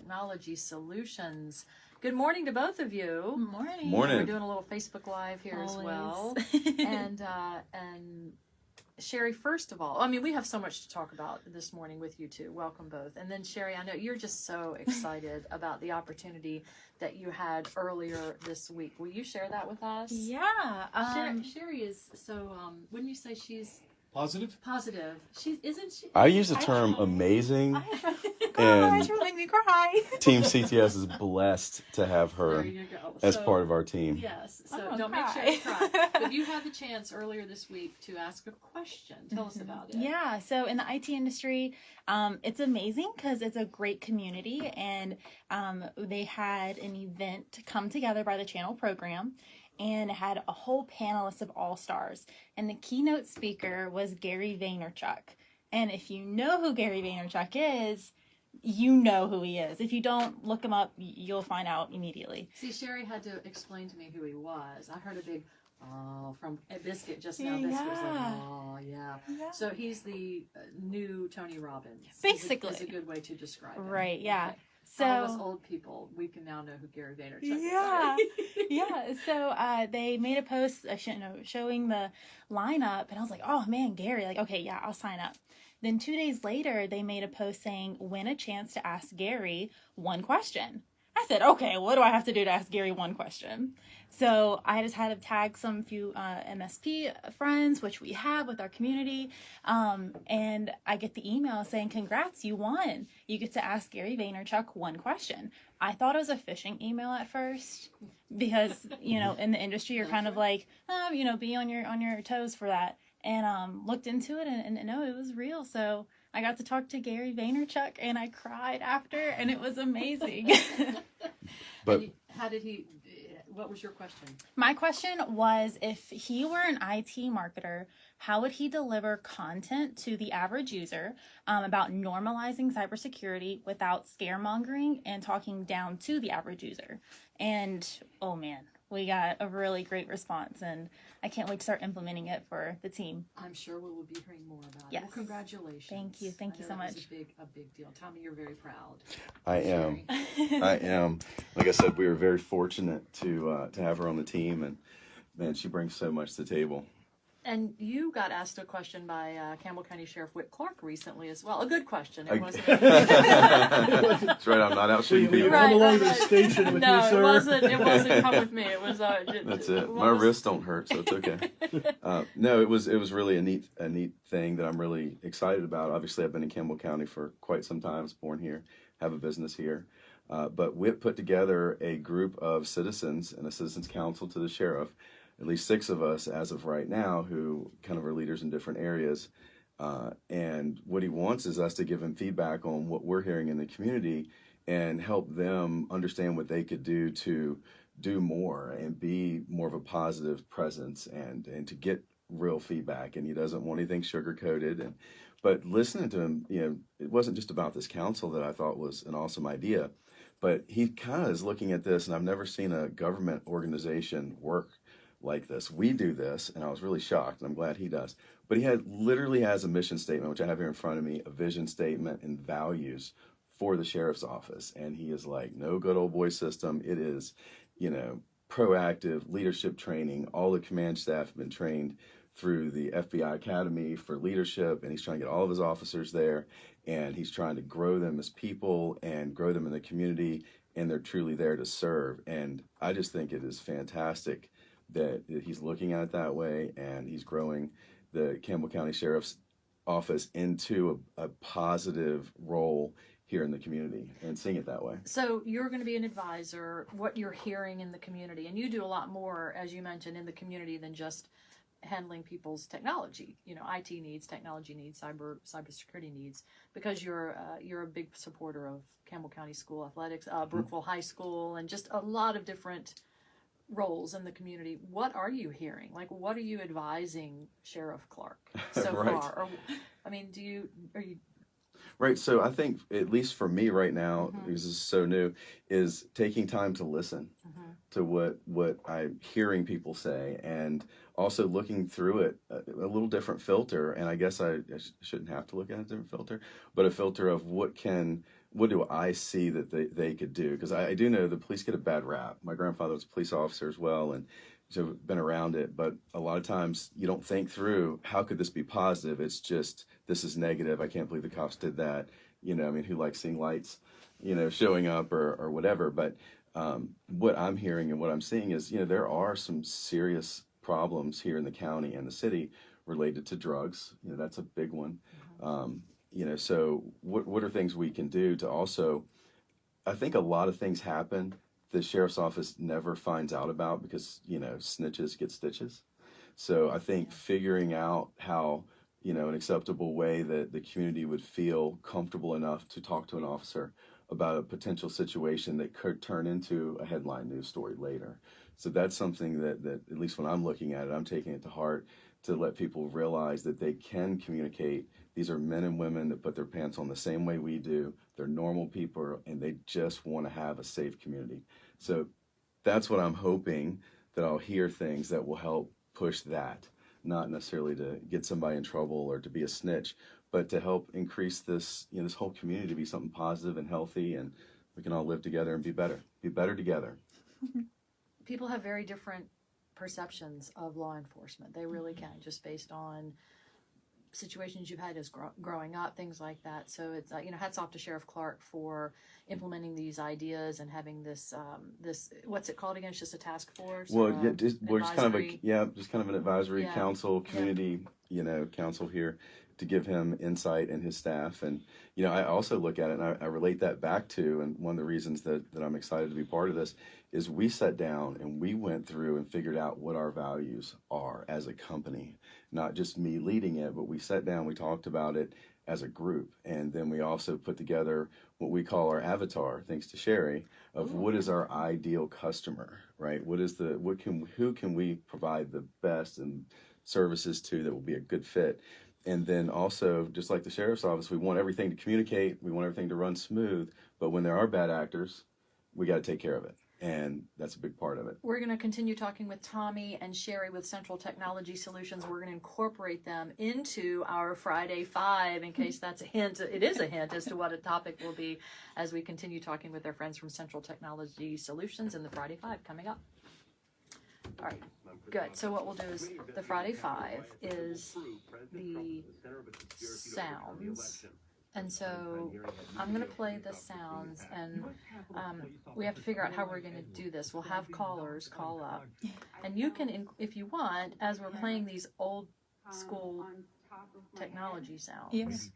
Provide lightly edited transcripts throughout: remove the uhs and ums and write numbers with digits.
Technology Solutions. Good morning to both of you. Morning. We're doing a little Facebook Live here as well. And Sherry, first of all, I mean, we have so much to talk about this morning with you two. Welcome both. And then Sherry, I know you're just so excited about the opportunity that you had earlier this week. Will you share that with us? Yeah. Sherry is so, wouldn't you say she's Positive? positive? Isn't she? I use the term amazing, Gosh, you're making me cry. Team CTS is blessed to have her There you go. as part of our team. Yes, so I'm don't gonna make cry. Sherry cry. But you had the chance earlier this week to ask a question. Tell us about it. Yeah, so in the IT industry, it's amazing because it's a great community, and they had an event come together by the channel program, and had a whole panelist of all-stars, and the keynote speaker was Gary Vaynerchuk. And if you know who Gary Vaynerchuk is, you know who he is. If you don't, look him up, you'll find out immediately. See, Sherry had to explain to me who he was. I heard a big from Biscuit just now. Biscuit was like, yeah. So he's the new Tony Robbins. Basically. Is a good way to describe him. Right, yeah. Okay. So all of us old people, we can now know who Gary Vaynerchuk is. Yeah. So they made a post showing the lineup, and I was like, oh man, Gary, like, okay, yeah, I'll sign up. Then 2 days later, they made a post saying, win a chance to ask Gary one question. I said, okay, what do I have to do to ask Gary one question? So I just had to tag some few MSP friends, which we have with our community. And I get the email saying, congrats, you won. You get to ask Gary Vaynerchuk one question. I thought it was a phishing email at first because, in the industry, you're kind of like, be on your toes for that. And looked into it and no, it was real. So I got to talk to Gary Vaynerchuk, and I cried after, and it was amazing. But what was your question? My question was, if he were an IT marketer, how would he deliver content to the average user about normalizing cybersecurity without scaremongering and talking down to the average user? And, oh man, we got a really great response, and I can't wait to start implementing it for the team. I'm sure we will be hearing more about Yes. it. Well, congratulations. Thank you so that much. Was a big deal. Tell me you're very proud. I am. I am. Like I said, we were very fortunate to have her on the team, and man, she brings so much to the table. And you got asked a question by Campbell County Sheriff Whit Clark recently as well. A good question. It I- wasn't. That's right. I'm not out shooting Will you people. come along to the station with No, me, sir? it wasn't come with me. It was. That's it. My wrists don't hurt, so it's okay. No, it was really a neat thing that I'm really excited about. Obviously, I've been in Campbell County for quite some time. I was born here, have a business here. But Whit put together a group of citizens and a citizens council to the sheriff, at least 6 of us as of right now, who kind of are leaders in different areas. And what he wants is us to give him feedback on what we're hearing in the community and help them understand what they could do to do more and be more of a positive presence and to get real feedback. And he doesn't want anything sugar-coated. But listening to him, it wasn't just about this council that I thought was an awesome idea, but he kind of is looking at this, and I've never seen a government organization work like this. We do this, and I was really shocked, and I'm glad he does. But he literally has a mission statement, which I have here in front of me, a vision statement and values for the sheriff's office. And he is like, no good old boy system. It is, proactive leadership training. All the command staff have been trained through the FBI Academy for leadership, and he's trying to get all of his officers there, and he's trying to grow them as people and grow them in the community, and they're truly there to serve. And I just think it is fantastic that he's looking at it that way, and he's growing the Campbell County Sheriff's Office into a positive role here in the community and seeing it that way. So you're going to be an advisor, what you're hearing in the community, and you do a lot more, as you mentioned, in the community than just handling people's technology, IT needs, technology needs, cybersecurity needs, because you're a big supporter of Campbell County School Athletics, Brookville High School, and just a lot of different roles in the community. What are you hearing? Like, what are you advising Sheriff Clark so Right. far? Or, are you? Right. So I think, at least for me right now, because this is so new, is taking time to listen to what I'm hearing people say, and also looking through it a little different filter. And I guess I shouldn't have to look at a different filter, but a filter of what can what do I see that they could do? Because I do know the police get a bad rap. My grandfather was a police officer as well, and so I've been around it. But a lot of times you don't think through, how could this be positive? It's just, this is negative. I can't believe the cops did that. You know, I mean, who likes seeing lights, you know, showing up or whatever. But what I'm hearing and what I'm seeing is, you know, there are some serious problems here in the county and the city related to drugs. You know, that's a big one. You know, so what are things we can do to also, I think a lot of things happen the sheriff's office never finds out about because, you know, snitches get stitches. So I think figuring out how, you know, an acceptable way that the community would feel comfortable enough to talk to an officer about a potential situation that could turn into a headline news story later. So that's something that at least when I'm looking at it, I'm taking it to heart to let people realize that they can communicate. These are men and women that put their pants on the same way we do. They're normal people, and they just want to have a safe community. So that's what I'm hoping, that I'll hear things that will help push that, not necessarily to get somebody in trouble or to be a snitch, but to help increase this, you know, this whole community to be something positive and healthy, and we can all live together and be better together. People have very different perceptions of law enforcement. They really can, just based on situations you've had as growing up, things like that. So it's you know, hats off to Sheriff Clark for implementing these ideas and having this this, what's it called again? It's just a task force. Well, yeah, we're just kind of an advisory council, community, you know, council here to give him insight and his staff. And you know, I also look at it and I relate that back to, and one of the reasons that I'm excited to be part of this is we sat down and we went through and figured out what our values are as a company. Not just me leading it, but we sat down, we talked about it as a group. And then we also put together what we call our avatar, thanks to Sherry, of what is our ideal customer, right? Who can we provide the best and services to that will be a good fit? And then also, just like the sheriff's office, we want everything to communicate, we want everything to run smooth, but when there are bad actors, we got to take care of it. And that's a big part of it. We're going to continue talking with Tommy and Sherry with Central Technology Solutions. We're going to incorporate them into our Friday 5 in case that's a hint. It is a hint as to what a topic will be as we continue talking with our friends from Central Technology Solutions in the Friday 5 coming up. All right, good. So what we'll do is the Friday 5 is the sounds. And so I'm going to play the sounds, and we have to figure out how we're going to do this. We'll have callers call up, and you can, if you want, as we're playing these old school technology sounds,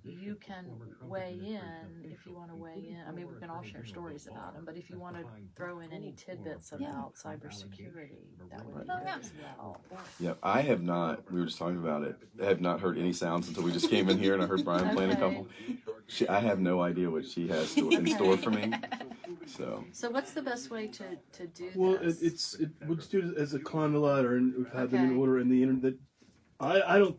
you can weigh in if you want to weigh in. I mean, we can all share stories about them, but if you want to throw in any tidbits about cybersecurity, that would be good as well. Yeah, I have not, we were just talking about it, I have not heard any sounds until we just came in here and I heard Brian playing a couple. I have no idea what she has in store for me. So what's the best way to do this? Well, we'll just do it as a climb a ladder, and we've had them in order in the internet. I don't,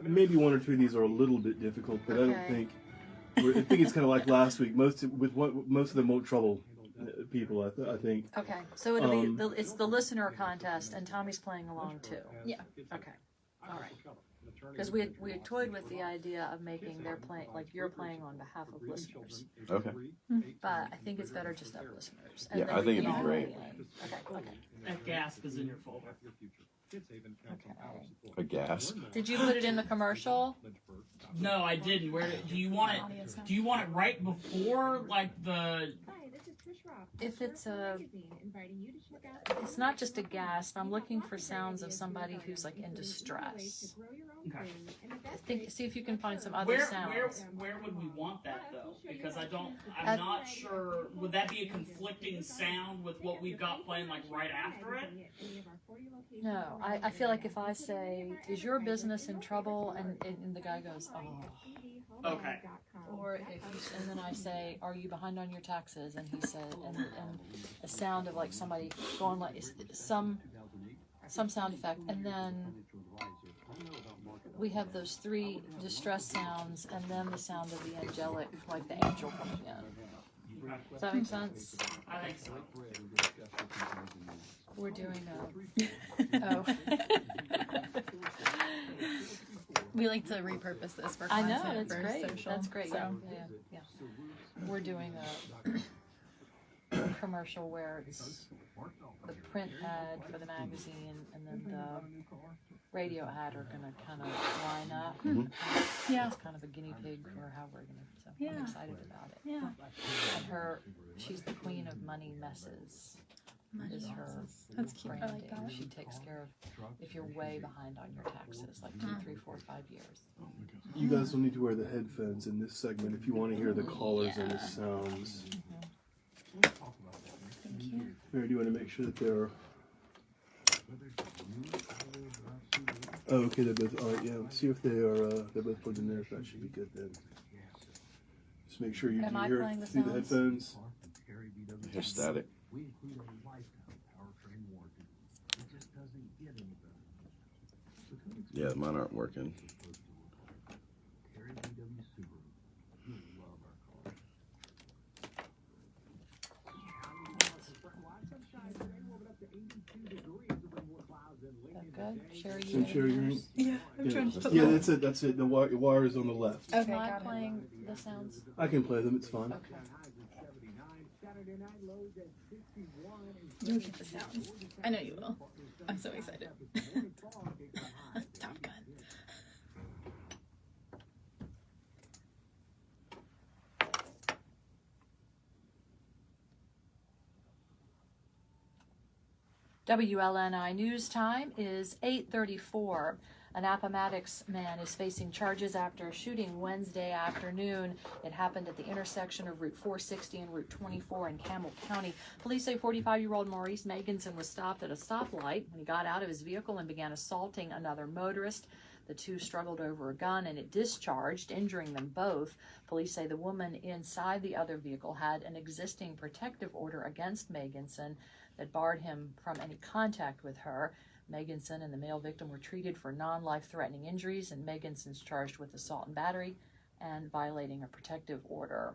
maybe one or two of these are a little bit difficult, but I don't think, I think it's kind of like last week. Most of them won't trouble people, I think. Okay, so it'll be it's the listener contest, and Tommy's playing along too. Yeah. Okay. All right. Because we had toyed with the idea of making their playing, like you're playing on behalf of listeners. Okay. But I think it's better just have listeners. And Yeah, then I think we it'd can be great. Okay. That gasp is in your folder. A gasp. Did you put it in the commercial? No, I didn't. Where do you want it? Do you want it right before, like the? If it's it's not just a gasp. I'm looking for sounds of somebody who's like in distress. Okay. See if you can find some other sounds. Where would we want that though? Because I'm not sure. Would that be a conflicting sound with what we've got playing like right after it? No, I feel like if I say, "Is your business in trouble?" and the guy goes, "Oh." Okay. Or and then I say, "Are you behind on your taxes?" And he said, and a sound of like somebody going like some sound effect, and then we have those 3 distress sounds, and then the sound of the angelic, like the angel coming in. Does that make sense? I think so. We're doing a We like to repurpose this for I content. know, that's for great. Social, That's great. So. Yeah. We're doing a commercial where it's the print ad for the magazine and then the radio ad are going to kind of line up. Yeah. It's kind of a guinea pig for how we're going to, so Yeah. I'm excited about it. Yeah. And she's the queen of money messes. Is her That's cute. I branding. like that. She takes care of if you're way behind on your taxes, like 2, 3, 4, 5 years. You guys will need to wear the headphones in this segment if you want to hear the callers and the sounds. Thank you. Mary, do you want to make sure that they're... Oh, okay, they're both... All right, yeah. See if they are... they're both plugged in there. That should be good then. Just make sure you Am can I hear playing the through the sounds? headphones. Here's static. Yeah, mine aren't working. Good. Sherry, And Sherry, you're in? Yeah. I'm trying to put Yeah, my- that's it. That's it. The wire is on the left. Okay, Am I got it. playing the sounds? I can play them. It's fine. Okay. You'll get the sounds. I know you will. I'm so excited. Top Gun. WLNI news time is 8:34. An Appomattox man is facing charges after a shooting Wednesday afternoon. It happened at the intersection of Route 460 and Route 24 in Campbell County. Police say 45-year-old Maurice Meganson was stopped at a stoplight when he got out of his vehicle and began assaulting another motorist. The two struggled over a gun and it discharged, injuring them both. Police say the woman inside the other vehicle had an existing protective order against Meganson that barred him from any contact with her. Meganson and the male victim were treated for non-life-threatening injuries, and Meganson's charged with assault and battery and violating a protective order.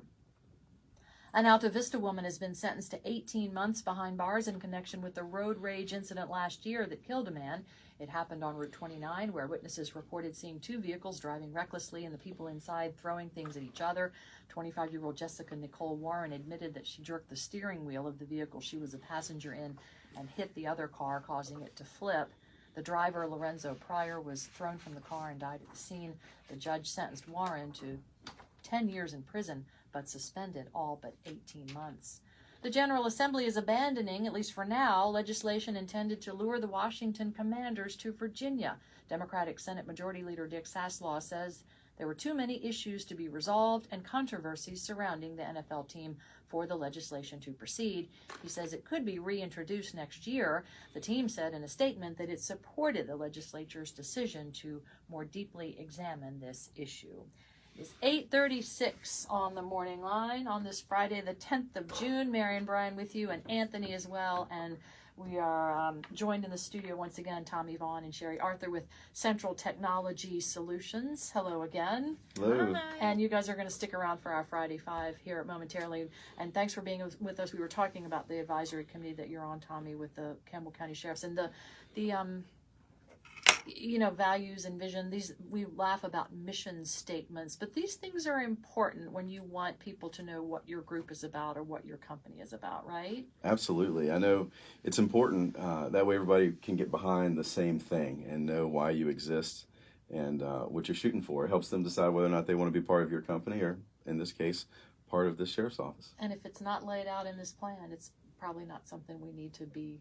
An Alta Vista woman has been sentenced to 18 months behind bars in connection with the road rage incident last year that killed a man. It happened on Route 29, where witnesses reported seeing two vehicles driving recklessly and the people inside throwing things at each other. 25-year-old Jessica Nicole Warren admitted that she jerked the steering wheel of the vehicle she was a passenger in and hit the other car, causing it to flip. The driver, Lorenzo Pryor, was thrown from the car and died at the scene. The judge sentenced Warren to 10 years in prison, but suspended all but 18 months. The General Assembly is abandoning, at least for now, legislation intended to lure the Washington Commanders to Virginia. Democratic Senate Majority Leader Dick Saslaw says there were too many issues to be resolved and controversies surrounding the NFL team for the legislation to proceed. He says it could be reintroduced next year. The team said in a statement that it supported the legislature's decision to more deeply examine this issue. It's 8:36 on the morning line on this Friday, the 10th of June. Mary and Brian with you, and Anthony as well. And we are joined in the studio once again, Tommy Vaughn and Sherry Arthur with Central Technology Solutions. Hello again. Hello. Hi. And you guys are going to stick around for our Friday Five here momentarily. And thanks for being with us. We were talking about the advisory committee that you're on, Tommy, with the Campbell County Sheriffs and the values and vision. These, we laugh about mission statements, but these things are important when you want people to know what your group is about or what your company is about, right? Absolutely. I know it's important. That way everybody can get behind the same thing and know why you exist and what you're shooting for. It helps them decide whether or not they want to be part of your company or, in this case, part of the sheriff's office. And if it's not laid out in this plan, it's probably not something we need to be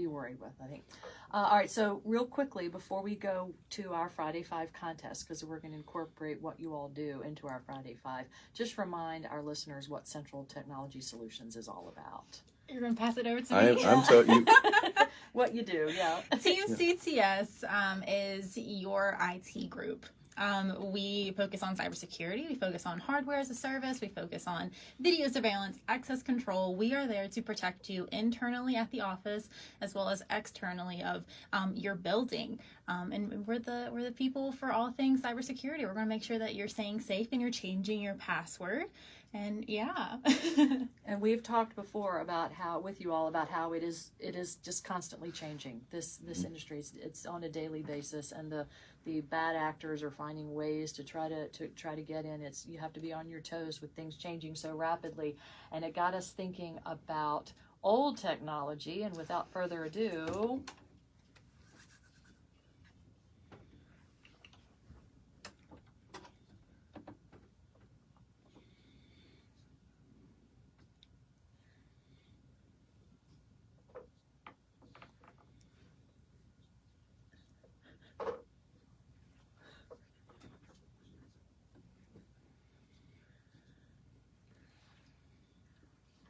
worried with, I think. All right, so real quickly, before we go to our Friday Five contest, because we're going to incorporate what you all do into our Friday Five, just remind our listeners what Central Technology Solutions is all about. You're going to pass it over to I'm me? you. What you do, yeah. Team CTS is your IT group. We focus on cybersecurity. We focus on hardware as a service. We focus on video surveillance, access control. We are there to protect you internally at the office as well as externally of your building. And we're the people for all things cybersecurity. We're going to make sure that you're staying safe and you're changing your password. And yeah. And we've talked before about how, with you all, about how it is just constantly changing. This industry, it's on a daily basis, and the bad actors are finding ways to try to get in. You have to be on your toes with things changing so rapidly, and it got us thinking about old technology. And without further ado,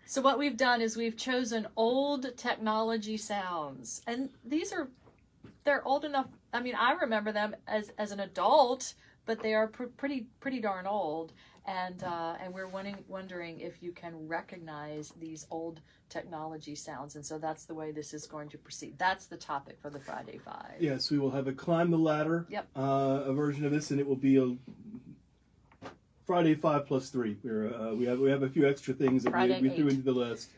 so what we've done is we've chosen old technology sounds, and they're old enough. I mean, I remember them as an adult, but they are pretty darn old, and we're wondering if you can recognize these old technology sounds, and so that's the way this is going to proceed. That's the topic for the Friday Five. Yes, we will have a climb the ladder. Yep. A version of this, and it will be a Friday 5+3. We have a few extra things that we threw into the list.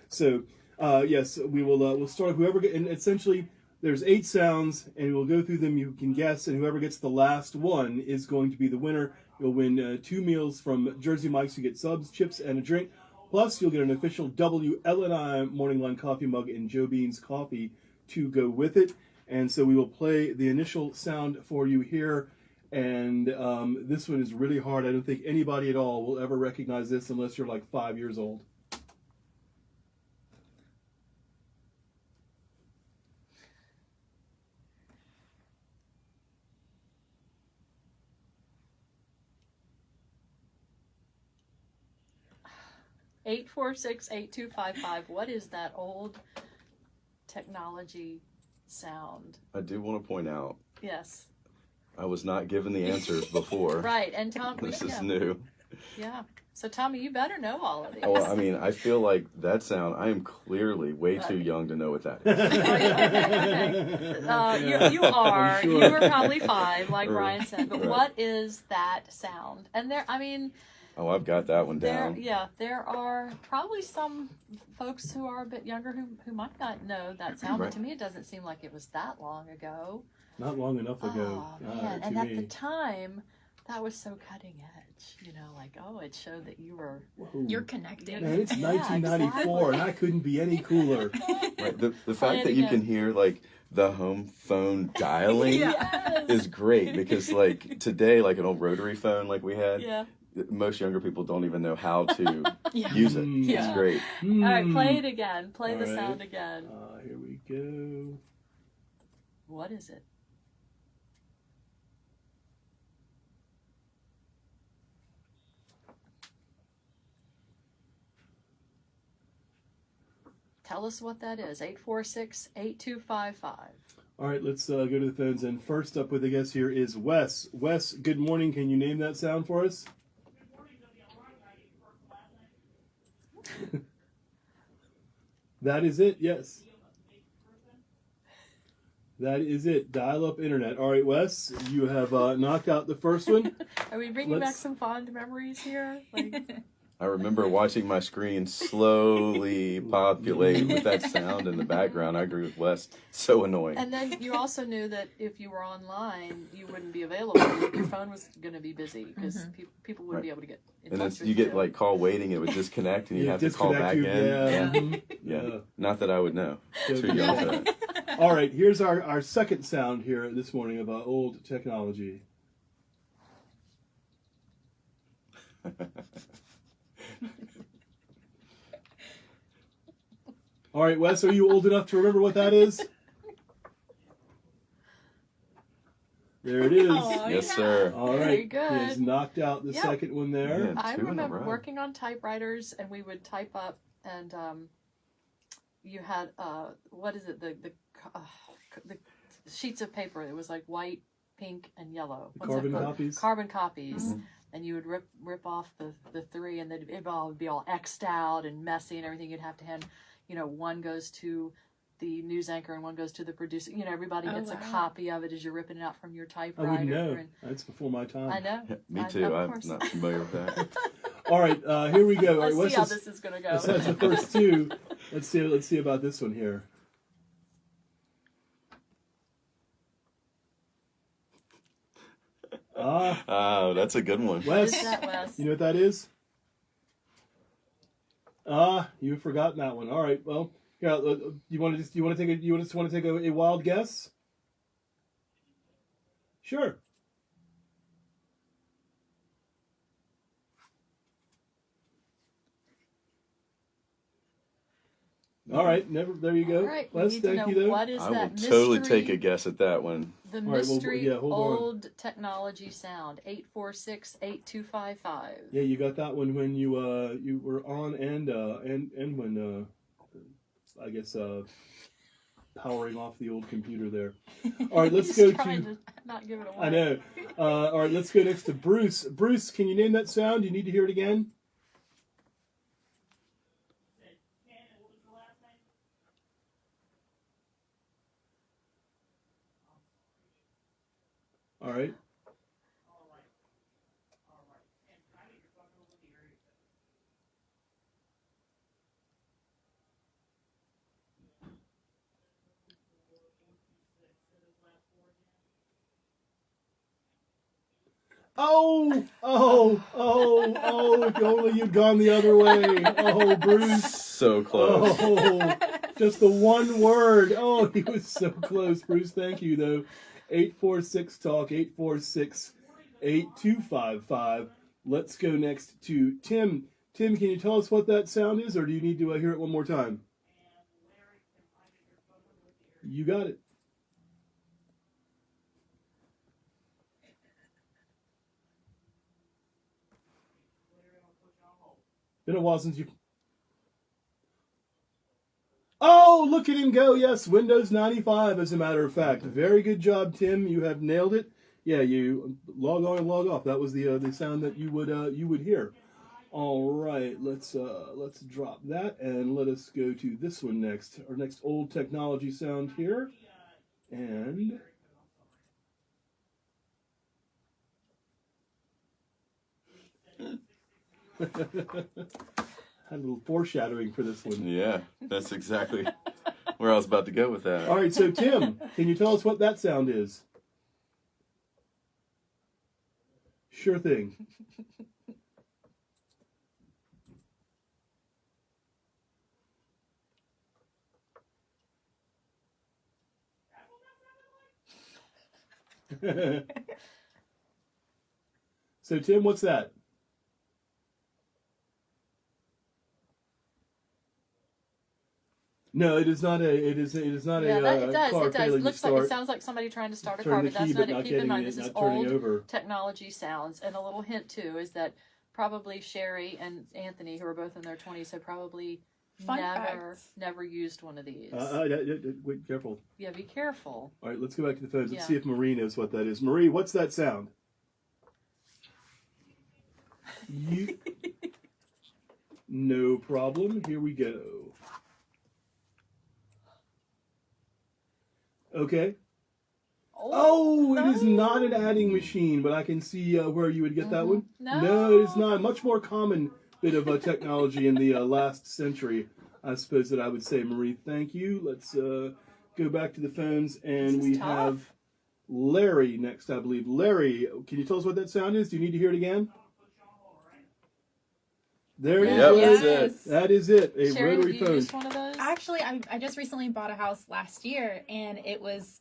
So yes, we'll start and essentially there's 8 sounds, and we'll go through them. You can guess, and whoever gets the last one is going to be the winner. You'll win 2 meals from Jersey Mike's. You get subs, chips, and a drink. Plus, you'll get an official WLNI Morning Line coffee mug and Joe Bean's coffee to go with it. And so we will play the initial sound for you here. And this one is really hard. I don't think anybody at all will ever recognize this unless you're like 5 years old. Eight 846-8255. What is that old technology sound? I do want to point out, Yes. I was not given the answers before. Right, and Tom, This is yeah. new. Yeah. So Tommy, you better know all of these. Oh, I mean, I feel like that sound, I am clearly way too young to know what that is. Okay. You are. Sure. You were probably 5, like Right. Ryan said. But Right. what is that sound? And Oh, I've got that one down. there are probably some folks who are a bit younger who might not know that sound. But Right. to me, it doesn't seem like it was that long ago. Not long enough ago. Oh man! To And at me. the time, that was so cutting edge. It showed that you were. Whoa. You're connecting. Man, it's Yeah, 1994, and I couldn't be any cooler. Right. The Play fact it that you again. can hear, like, the home phone dialing Yes. is great because, like, today, like an old rotary phone like we had, Yeah. most younger people don't even know how to Yeah. use it. Yeah. It's great. All right, play it again. Play All the right. sound again. Here we go. What is it? Tell us what that is. 846-8255. All right, let's go to the phones. And first up with the guest here is Wes. Wes, good morning. Can you name that sound for us? That is it, yes. That is it. Dial-up internet. All right, Wes, you have knocked out the first one. Are we bringing back Let's- some fond memories here? Like, I remember watching my screen slowly populate with that sound in the background. I agree with Wes. So annoying. and then you also knew that if you were online, you wouldn't be available. Your phone was going to be busy because people wouldn't be able to get in And touch then with you get like call waiting, it would disconnect, and you Yeah, have to call back disconnect in. you, yeah. Yeah. Mhm. Yeah. Yeah. Not that I would know. So- Too young for that. All right, here's our second sound here this morning of old technology. All right, Wes, are you old enough to remember what that is? There it is. Oh, Yes, yeah. sir. All right, Very he good. has knocked out the Yep. second one there. Yeah. I 2 in a remember row. working on typewriters, and we would type up, and you had what is it? The sheets of paper. It was like white, pink, and yellow. The What's that carbon called? copies. Carbon copies. Mhm. And you would rip off the 3, and then it all would be all X'd out and messy and everything. You'd have to hand, one goes to the news anchor and one goes to the producer. Everybody Oh, gets a wow. copy of it as you're ripping it out from your I typewriter. wouldn't know. And That's before my time. I know. Me I- too. of I'm course. not familiar with that. All right, here we go. All right, Let's see how this is going to go. That's the first two. Let's see about this one here. Oh, that's a good one. What is Wes, that, Wes? you know what that is? You've forgotten that one. All right, well, here, you want to take a wild guess? Sure. All right, there you go. All right, we Wes, need to thank know you though. what is I will that totally mystery, take a guess at that one. the All right, well, mystery yeah, hold on. old technology sound, 846-8255. Yeah, you got that one when you were on and when I guess powering off the old computer there. All right, let's He's go trying to. to not give it away. I know. All right, let's go next to Bruce. Bruce, can you name that sound? You need to hear it again. All right. Oh, if only you'd gone the other way. Oh, Bruce. So close. Oh, just the one word. Oh, he was so close. Bruce, thank you, though. 846-TALK, 846-8255. Let's go next to Tim. Tim, can you tell us what that sound is, or do you need to hear it one more time? You got it. Been a while since you... Oh, look at him go. Yes, Windows 95, as a matter of fact. Very good job, Tim. You have nailed it. Yeah, you log on and log off. That was the sound that you would hear. All right, let's drop that and let us go to this one next. Our next old technology sound here. And... had a little foreshadowing for this one. Yeah, that's exactly where I was about to go with that. All right, so Tim, can you tell us what that sound is? Sure thing. So Tim, what's that? No, it is not a. It is not Yeah, a it does. car It does. failing to Looks like start. it sounds like somebody trying to start a Turn car, the but that's key, not but it. not Keep in getting mind, it, this is not turning old over. technology sounds. And a little hint too is that probably Sherry and Anthony, who are both in their 20s, have probably Fun fact. never used one of these. Wait, careful. Yeah, be careful. All right, let's go back to the phones. Let's Yeah. see if Marie knows what that is. Marie, what's that sound? You. No problem. Here we go. Okay. Oh, it is not an adding machine, but I can see where you would get that one. No, it is not. Much more common bit of technology in the last century, I suppose that I would say. Marie, thank you. Let's go back to the phones, and we have Larry next, I believe. Larry, can you tell us what that sound is? Do you need to hear it again? There it is. Yep, Yes. that's it. That is it. A Sherry, rotary have you phone. used one of those? Actually, I just recently bought a house last year, and it was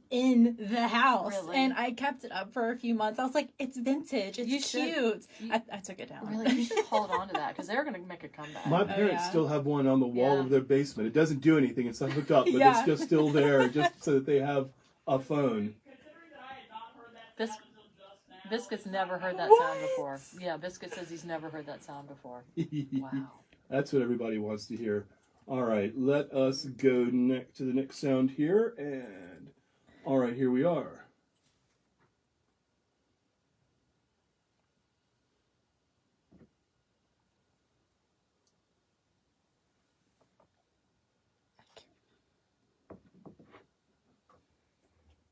in the house, Really? and I kept it up for a few months. I was like, it's vintage, it's You should. cute. You- I took it down. Really, you should hold on to that because they're going to make a comeback. My parents yeah. still have one on the wall Yeah. of their basement. It doesn't do anything. It's not hooked up, but Yeah. it's just still there, just so that they have a phone. Biscuit's never heard that sound before. Yeah, Biscuit says he's never heard that sound before. Wow. That's what everybody wants to hear. All right, let us go to the next sound here, and all right, here we are.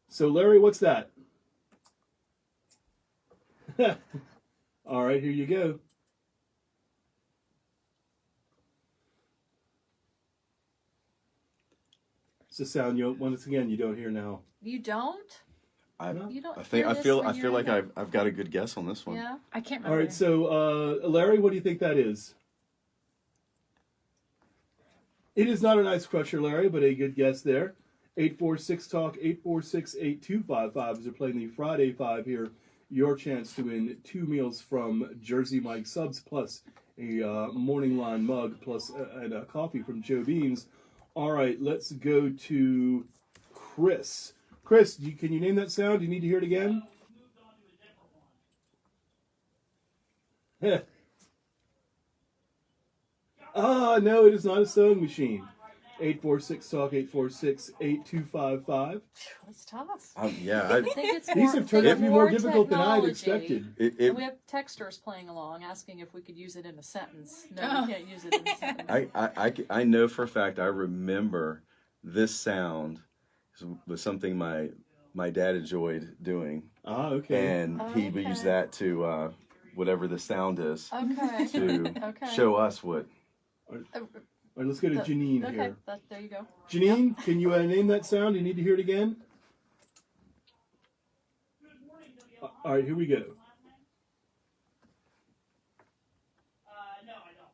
So, Larry, what's that? All right, here you go. It's a sound once again you don't hear now. You don't? I You don't think hear I this feel when I you're feel like in I've got a good guess on this one. Yeah. I can't All remember. right, so Larry, what do you think that is? It is not an ice crusher, Larry, but a good guess there. 846-TALK, 846-8255 as we're playing the Friday 5 here. Your chance to win 2 meals from Jersey Mike Subs plus a Morning Line mug plus and a coffee from Joe Beans. All right, let's go to Chris. Chris, can you name that sound? Do you need to hear it again? No, it is not a sewing machine. 846-TALK, 846-8255. It's tough. Yeah, I think it's These more, have turned out to be more difficult than I had technology. expected. And we have texters playing along asking if we could use it in a sentence. No, we can't use it in a sentence. I know for a fact I remember this sound was something my dad enjoyed doing, Okay. and he would use that to whatever the sound is Okay. to Okay. show us what. All right, let's go to Janine Okay, here. there you go. Janine, can you name that sound? You need to hear it again? All right, here we go. No, I don't.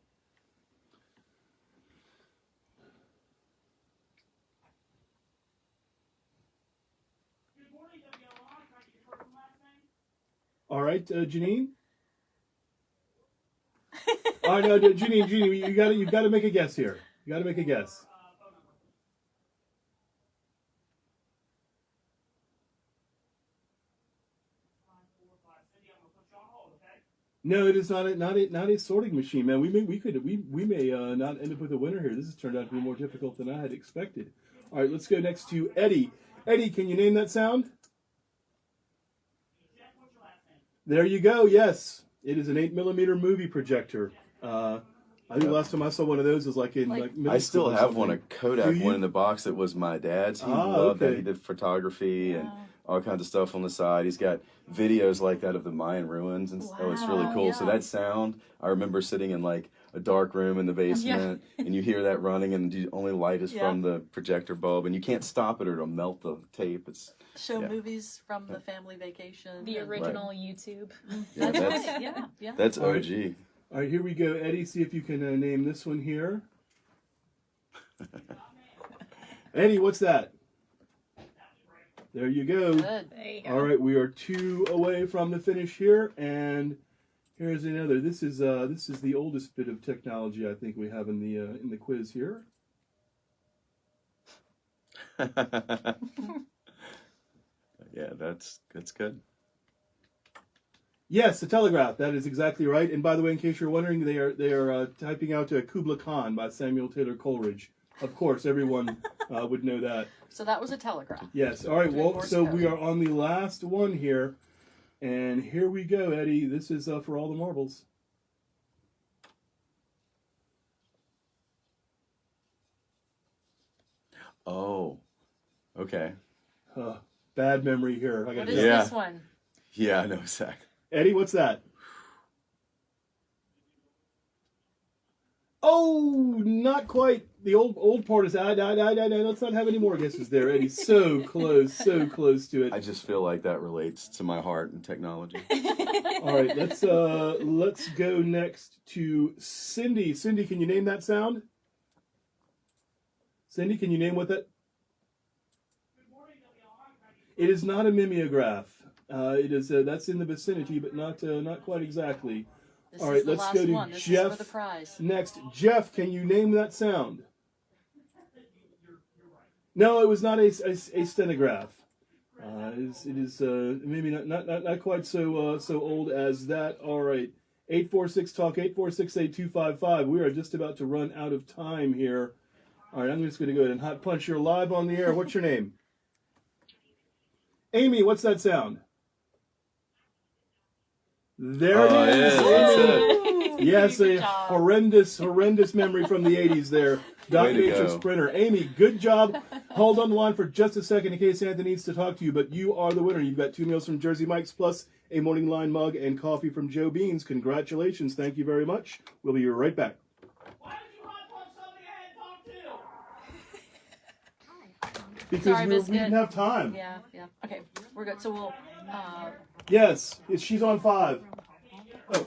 Good morning, WLR. Can I get your first and last name? All right, Janine. All right, no, Janine, you've got to make a guess here. You got to make a guess. Phone number. 945. Cindy, I'm gonna put you on hold, okay? No, it is not a sorting machine, man. We may not end up with a winner here. This has turned out to be more difficult than I had expected. All right, let's go next to Eddie. Eddie, can you name that sound? Jeff, what's your last name? There you go. Yes, it is an 8mm movie projector. I think the last time I saw one of those was like in middle I still school or have one, a something. Do Kodak you? one in the box that was my dad's. He loved that. okay. He did photography and all kinds of stuff on the side. He's got videos like that of the Mayan ruins, and oh, it's really Wow, cool. So yeah. that sound, I remember sitting in like a dark room in the basement, and you hear that running, and the only light is from the projector bulb, and you can't stop it or it'll melt the tape. It's Show movies from the family vacation. The and- original YouTube. yeah, That's that's right. Yeah. that's All right. OG. All right, here we go. Eddie, see if you can name this one here. Eddie, what's that? There you go. Good. There you go. All right, we are 2 away from the finish here, and here's another. This is the oldest bit of technology I think we have in the quiz here. Yeah, that's good. Yes, the telegraph. That is exactly right. And by the way, in case you're wondering, they are typing out Kubla Khan by Samuel Taylor Coleridge. Of course, everyone would know that. So that was a telegraph. Yes. All right. Good Well, Morse so code. we are on the last one here, and here we go, Eddie. This is for all the marbles. Oh, okay. Bad memory here. What to is say. Yeah. this one? Yeah, I know exactly. Eddie, what's that? Oh, not quite. The old part is let's not have any more guesses there, Eddie. So close to it. I just feel like that relates to my heart and technology. All right, let's go next to Cindy. Cindy, can you name that sound? Cindy, can you name what that? It is not a mimeograph. It is that's in the vicinity, but not quite exactly. This All is right, the let's last go to one. This Jeff. is for the prize. Next, Jeff, can you name that sound? No, it was not a stenograph. It is maybe not quite so old as that. All right, 846-TALK, 846-8255. We are just about to run out of time here. All right, I'm just going to go ahead and hot punch. You're live on the air. What's your name? Amy, what's that sound? There it is. That's Amy. Yes, Good a job. horrendous memory from the 80s there. Dot Way to Matrix go. printer. Amy, good job. Hold on the line for just a second in case Anthony needs to talk to you, but you are the winner. You've got 2 meals from Jersey Mike's plus a Morning Line mug and coffee from Joe Beans. Congratulations. Thank you very much. We'll be right back. Why did you hot punch somebody I hadn't talked to? because Sorry, we Biscuit. didn't have time. Yeah, yeah. Okay, we're good. So we'll. Yes, she's on 5. Oh.